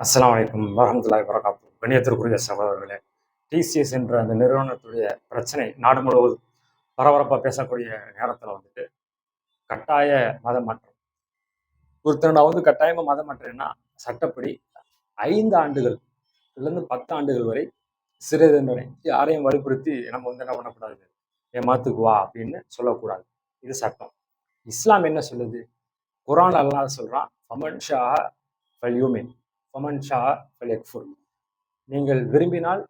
அஸ்ஸலாமு அலைக்கும் வரஹ்மத்துல்லாஹி வபரகாத்துஹு. கண்ணியத்திற்குரிய சகோதரர்களே, டிசிஎஸ் என்ற அந்த நிறுவனத்துடைய பிரச்சனை நாடு முழுவதும் பரபரப்பாக பேசக்கூடிய நேரத்தில் வந்துட்டு கட்டாய மத மாற்றம். ஒருத்தர் நான் வந்து கட்டாயமாக மதம் மாற்றேன்னா சட்டப்படி 5 ஆண்டுகள் இருந்து 10 ஆண்டுகள் வரை சிறை தண்டனை. யாரையும் வற்புறுத்தி நம்ம வந்து என்ன பண்ணக்கூடாது, என் மதத்துக்கு வா அப்படின்னு சொல்லக்கூடாது. இது சட்டம். இஸ்லாம் என்ன சொல்லுது? குர்ஆன் அல்லாஹ் சொல்றான், ஃபமன் ஷா ஃபல் யூமின் ஃபமன் ஷா ஃபல் யக்ஃபுர். நீங்கள் விரும்பினால்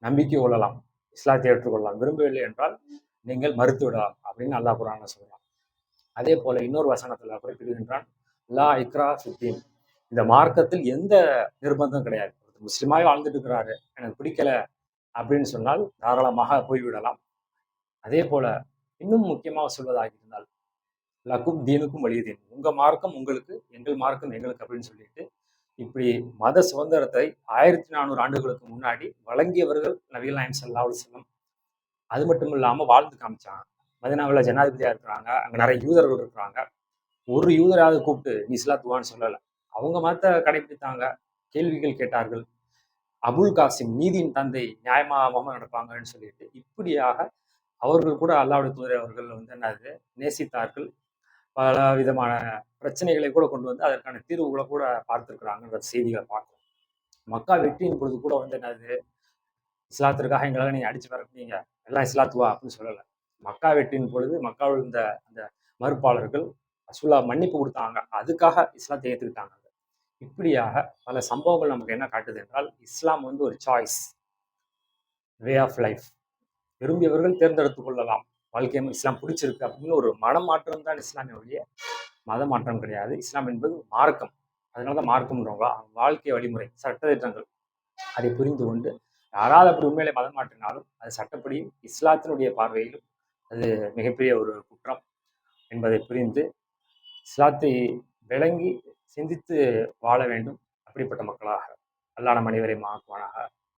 நம்பிக்கை கொள்ளலாம், இஸ்லாத்தை ஏற்றுக்கொள்ளலாம், விரும்பவில்லை என்றால் நீங்கள் மறுத்து விடலாம் அப்படின்னு அல்லாஹ் குர்ஆன்ல சொல்றான். அதே போல இன்னொரு வசனத்துல குறிப்பிடுகின்றான், லா இக்ரா ஃபித்தீன். இந்த மார்க்கத்தில் எந்த நிர்பந்தம் கிடையாது. முஸ்லிமாவே வாழ்ந்துட்டு இருக்கிறாரு, எனக்கு பிடிக்கல அப்படின்னு சொன்னால் தாராளமாக போய்விடலாம். அதே போல இன்னும் முக்கியமாக சொல்வதாக இருந்தால், லக்கும் தீனுக்கும் வலியுதீன், உங்க மார்க்கம் உங்களுக்கு, எங்கள் மார்க்கம் எங்களுக்கு அப்படின்னு சொல்லிட்டு இப்படி மத சுதந்திரத்தை 1400 ஆண்டுகளுக்கு முன்னாடி வழங்கியவர்கள் நபிகள் நாயகம் ஸல்லல்லாஹு அலைஹி வஸல்லம். அது மட்டும் இல்லாம வாழ்ந்து காமிச்சாங்க. மதீனாவுல ஜனாதிபதியா இருக்கிறாங்க, அங்க நிறைய யூதர்கள் இருக்கிறாங்க. ஒரு யூதராவது கூப்பிட்டு நீ இஸ்லாத்துவான்னு சொல்லல. அவங்க மதத்தை கடைபிடித்தாங்க, கேள்விகள் கேட்டார்கள். அபுல் காசிம் நீதியின் தந்தை நியாயமாக நடப்பாங்கன்னு சொல்லிட்டு இப்படியாக அவர்கள் கூட அல்லாஹ்வுடைய தூதரை அவர்கள் வந்து என்னது நேசித்தார்கள். பல விதமான பிரச்சனைகளை கூட கொண்டு வந்து அதற்கான தீர்வுகளை கூட பார்த்திருக்கிறாங்கன்ற செய்திகளை பார்க்கிறோம். மக்கா வெற்றியின் பொழுது கூட வந்து என்னது, இஸ்லாத்திற்காக எங்களால் நீங்க அடிச்சு பரப்புனீங்க, எல்லாம் இஸ்லாத்துவா அப்படின்னு சொல்லல. மக்கா வெற்றியின் பொழுது மக்காவில் இருந்த அந்த மறுப்பாளர்கள் ரசூலுல்லாஹ் மன்னிப்பு கொடுத்தாங்க, அதுக்காக இஸ்லாத்தை ஏற்றுக்கிட்டாங்க. இப்படியாக பல சம்பவங்கள் நமக்கு என்ன காட்டுது என்றால், இஸ்லாம் வந்து ஒரு சாய்ஸ், வே ஆஃப் லைஃப். விரும்பியவர்கள் தேர்ந்தெடுத்துக் கொள்ளலாம். வாழ்க்கை இஸ்லாம் பிடிச்சிருக்கு அப்படின்னு ஒரு மனமாற்றம் தான் இஸ்லாமிய ஒழிய மத மாற்றம் கிடையாது. இஸ்லாம் என்பது மார்க்கம். அதனாலதான் மார்க்கம்ன்றவங்க வாழ்க்கை வழிமுறை, சட்டத்திட்டங்கள். அதை புரிந்து கொண்டு யாராவது அப்படி உண்மையிலே மதம் மாற்றினாலும் அது சட்டப்படி இஸ்லாத்தினுடைய பார்வையிலும் அது மிகப்பெரிய ஒரு குற்றம் என்பதை புரிந்து இஸ்லாத்தை விளங்கி சிந்தித்து வாழ வேண்டும். அப்படிப்பட்ட மக்களாக அல்லாஹ் நம் அனைவரையும் ஆக்குவானாக.